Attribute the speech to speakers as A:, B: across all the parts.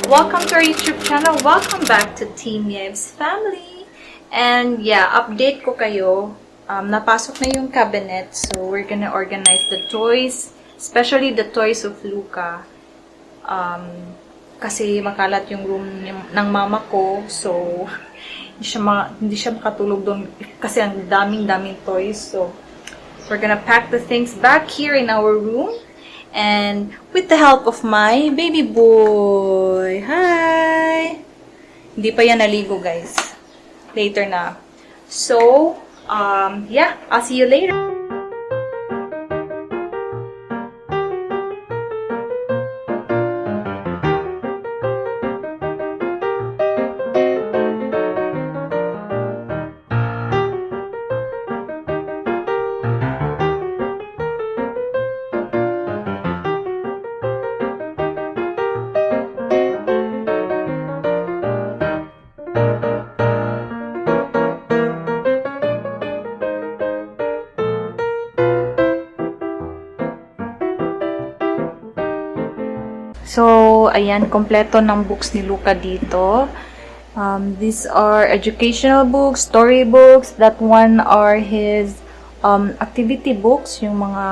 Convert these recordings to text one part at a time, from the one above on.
A: Welcome to our YouTube channel. Welcome back to Teamyayabz family. And yeah, update ko kayo. Napasok na yung cabinet. So we're gonna organize the toys. Especially the toys of Lucca. Kasi makalat yung room ng mama ko. So hindi siya makatulog doon. Kasi ang daming toys. So we're gonna pack the things back here in our room. And with the help of my baby boy. Hi! Hindi pa yan naligo, guys. Later na. So, yeah, I'll see you later. So, ayan, kompleto ng books ni Lucca dito. These are educational books, story books. That one are his activity books, yung mga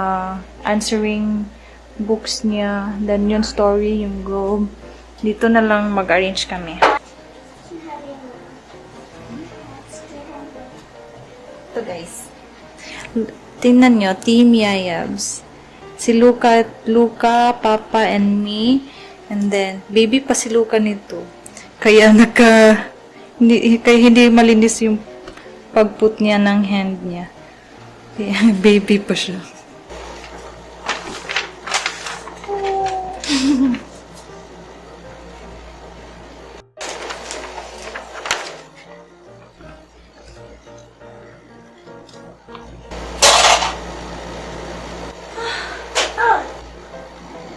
A: answering books niya. Then yung story, yung globe. Dito na lang mag-arrange kami. Ito guys. Tingnan nyo, Teamyayabz. Si Lucca, Papa, and me. And then, baby pa si Lucca nito. Kaya hindi malinis yung pagput niya ng hand niya. Kaya baby pa siya.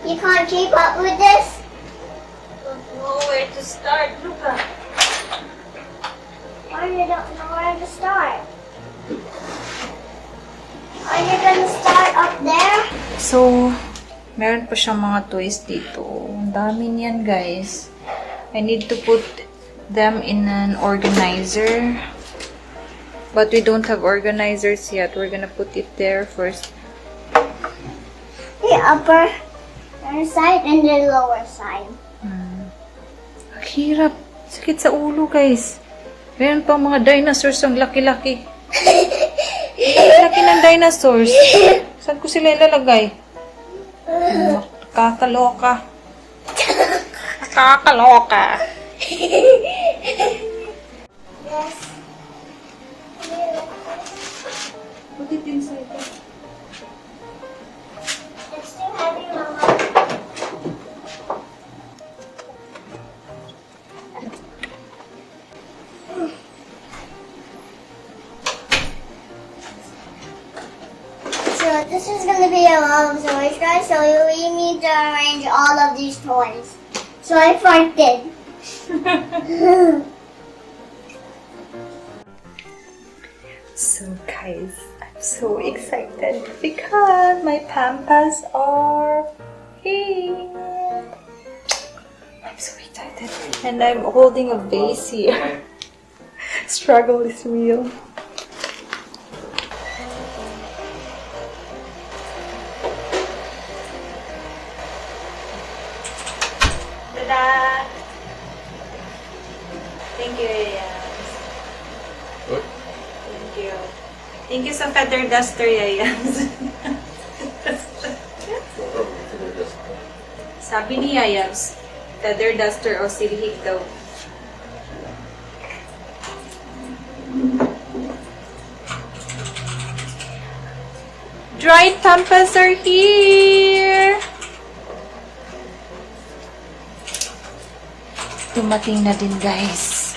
B: You can't keep up with this?
A: Don't know where to start, Lucca.
B: Why you don't know where to start? Are you gonna start up there?
A: So, meron pa siyang mga toys dito. Ang dami niyan, guys. I need to put them in an organizer. But we don't have organizers yet. We're gonna put it there first.
B: The upper side and the lower side.
A: Ang hirap. Sakit sa ulo, guys. Meron pang mga dinosaurs ang laki-laki. Laki ng dinosaurs. Saan ko sila ilalagay? Kakaloka. Kakaloka.
B: Yes.
A: Put it inside there.
B: It's too heavy, Mama. So this is going to be a lot of toys, guys. So we need to arrange all of these toys. So I farted.
A: So guys, I'm so excited because my pampas are here. I'm so excited. And I'm holding a vase here. Struggle is real. Ta-da! Thank you, Yayabz.
C: What?
A: Thank you. Thank you sa feather duster, Yayabz. Sabi ni Yayabz, feather duster o silhig daw. Dried pampas are here! Dumating na din, guys.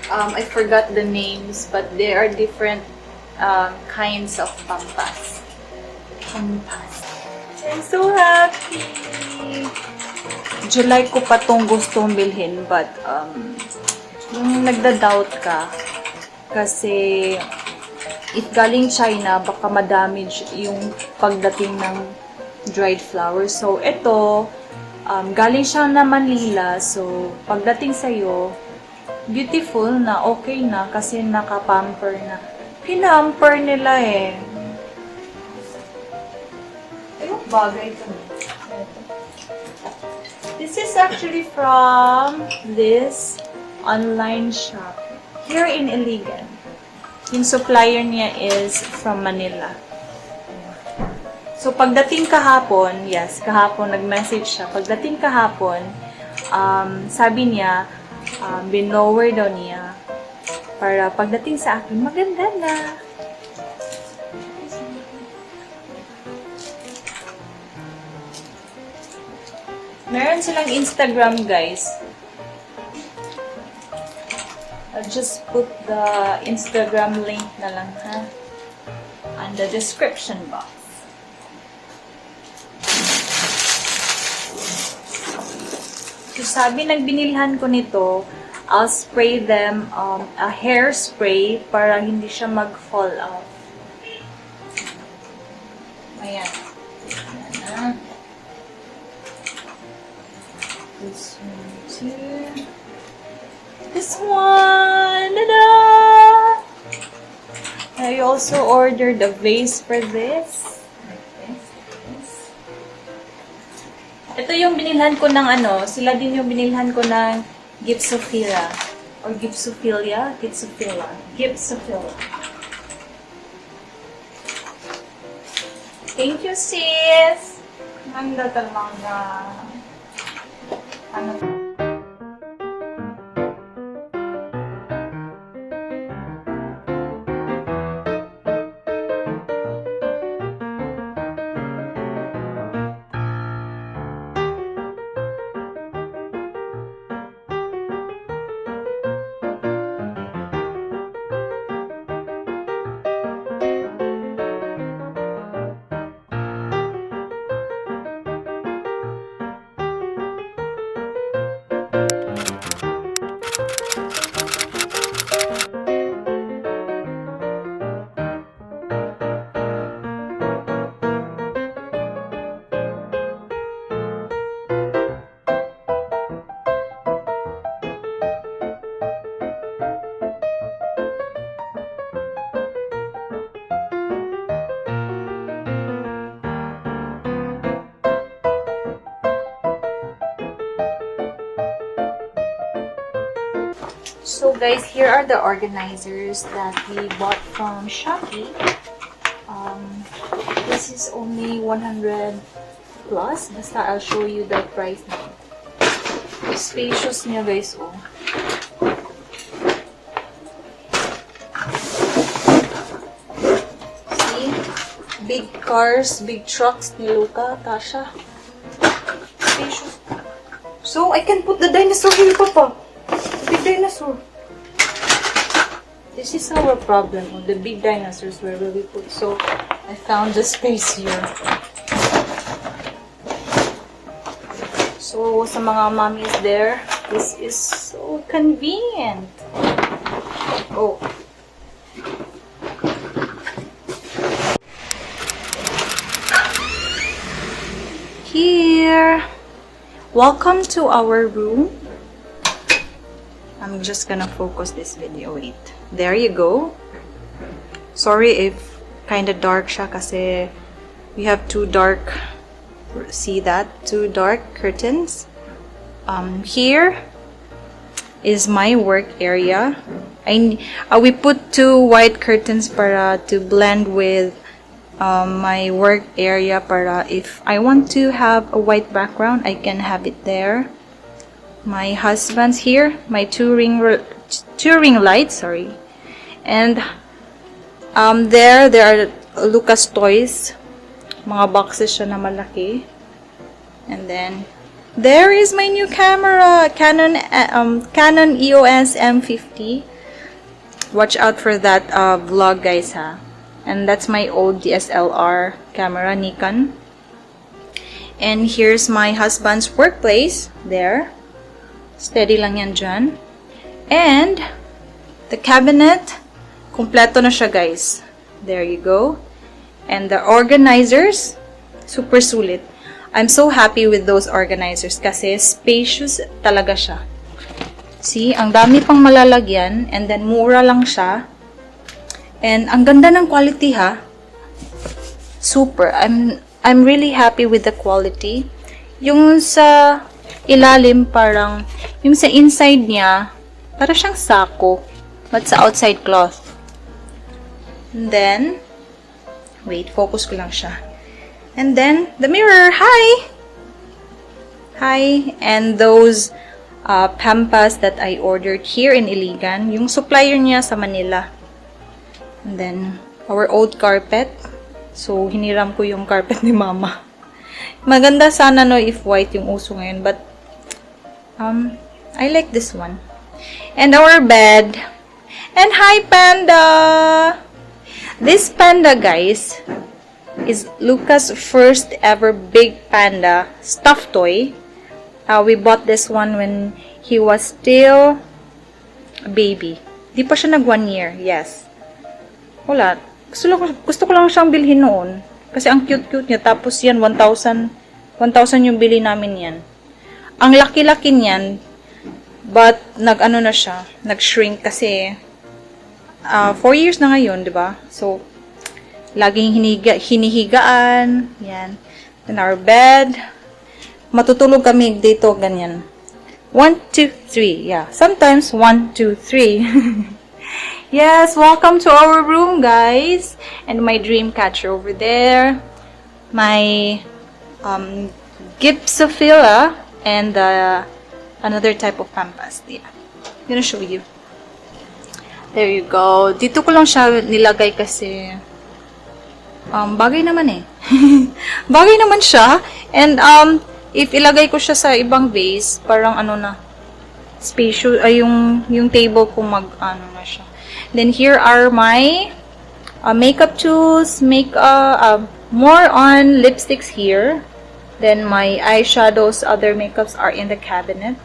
A: I forgot the names, but there are different kinds of pampas. I'm so happy! July ko pa tong gustong bilhin, but yung nagda-doubt ka, kasi if galing China, baka madamage yung pagdating ng dried flowers. So, ito, Galing siya na Manila, so pagdating sa'yo, beautiful na, okay na, kasi naka-pamper na. Pinamper nila eh. Ayun, bagay ito. This is actually from this online shop here in Iligan. Yung supplier niya is from Manila. So, pagdating kahapon, yes, kahapon nag-message siya. Pagdating kahapon, sabi niya, binower daw niya para pagdating sa akin, maganda na. Meron silang Instagram, guys. I'll just put the Instagram link na lang, ha? On the description box. So, sabi, nagbinilhan ko nito, I'll spray them a hairspray para hindi siya mag-fall off. Ayan. Ayan. This one, too. This one! Tada! I also ordered a vase for this. Ito yung binilhan ko ng sila din yung binilhan ko ng Gypsophila. Or Gypsophilia? Gypsophila. Gypsophila. Thank you, sis! Ganda talaga. So guys, here are the organizers that we bought from Shopee. This is only 100 plus. Basta I'll show you the price now. Spacious niya guys, oh. See? Big cars, big trucks ni Lucca, Tasha. Spacious. So I can put the dinosaur here, Papa. Big dinosaur. This is our problem on the big dinosaurs, where will we put? So I found the space here. So sa mga mommies there, this is so convenient. Oh. Here. Welcome to our room. I'm just gonna focus this video. Wait. There you go. Sorry if kinda dark siya kasi we have two dark, see that? Two dark curtains. Here is my work area. We put two white curtains para to blend with my work area para if I want to have a white background, I can have it there. My husband's here, my two ring lights, sorry. And there are Lucca's toys. Mga boxes siya na malaki. And then there is my new camera, Canon EOS M50. Watch out for that vlog, guys, ha. And that's my old DSLR camera, Nikon. And here's my husband's workplace there. Steady lang yan dyan. And the cabinet, kompleto na siya, guys. There you go. And the organizers, super sulit. I'm so happy with those organizers kasi spacious talaga siya. See, ang dami pang malalagyan and then mura lang siya. And ang ganda ng quality ha. Super. I'm really happy with the quality. Yung sa ilalim parang yung sa inside niya para siyang sako but sa outside cloth. And then wait, focus ko lang siya. And then the mirror. Hi. Hi. And those pampas that I ordered here in Iligan. Yung supplier niya sa Manila. And then, our old carpet. So, hiniram ko yung carpet ni Mama. Maganda sana no if white yung uso ngayon. But, I like this one. And our bed. And hi, Panda! This panda, guys, is Lucca's first ever big panda stuffed toy. We bought this one when he was still a baby. Di pa siya nag 1 year. Yes. Wala. Gusto ko lang siyang bilhin noon. Kasi ang cute-cute niya. Tapos yan, 1,000 yung bili namin yan. Ang laki-laki niyan. But, nag-ano na siya. Nag-shrink kasi 4 years na ngayon, di ba? So, laging hinihigaan. Yan. Then our bed. Matutulog kami dito, ganyan. 1, 2, 3. Yeah. Sometimes, 1, 2, 3. Yes, welcome to our room, guys. And my dream catcher over there. My gypsophila and another type of pampas. Yeah. I'm gonna show you. There you go. Dito ko lang siya nilagay kasi bagay naman eh. Bagay naman siya. And if ilagay ko siya sa ibang vase, parang ano na, spacious, ay yung table ko ano na siya. Then here are my makeup tools, more on lipsticks here. Then my eyeshadows, other makeups are in the cabinet.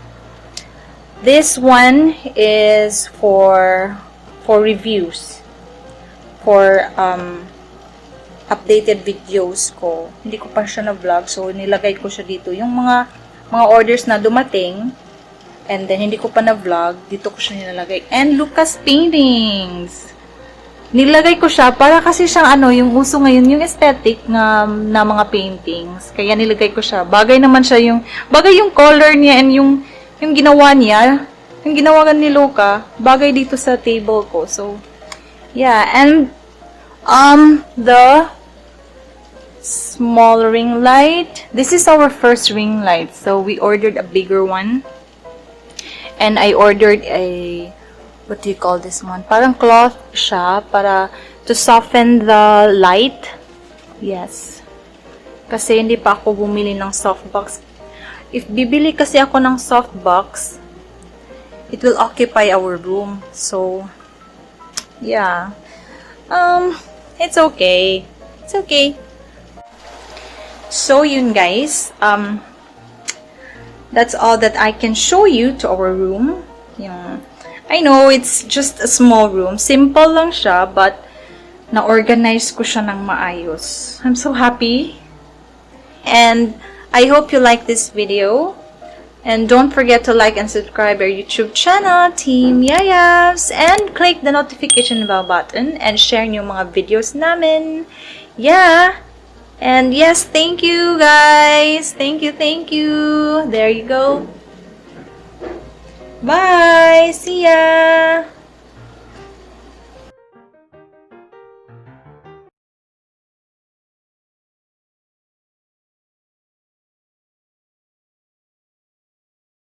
A: This one is for reviews, for updated videos ko. Hindi ko pa siya na-vlog, so nilagay ko siya dito. Yung mga orders na dumating, and then hindi ko pa na-vlog, dito ko siya nilalagay. And Lucca's paintings. Nilagay ko siya para kasi siyang yung uso ngayon, yung aesthetic na mga paintings. Kaya nilagay ko siya. Bagay naman siya bagay yung color niya and yung ginawa niya, yung ginawa ni Lucca, bagay dito sa table ko. So, yeah. And the small ring light. This is our first ring light. So, we ordered a bigger one. And I ordered a, what do you call this one? Parang cloth siya para to soften the light. Yes. Kasi hindi pa ako bumili ng softbox. If bibili kasi ako ng softbox, it will occupy our room. So, yeah. It's okay. It's okay. So, yun guys. That's all that I can show you to our room. Yeah. I know it's just a small room. Simple lang siya, but na-organize ko siya ng maayos. I'm so happy. And I hope you like this video. And don't forget to like and subscribe our YouTube channel, Teamyayabz, and click the notification bell button and share yung mga videos namin. Yeah. And yes, thank you guys. Thank you. There you go. Bye. See ya.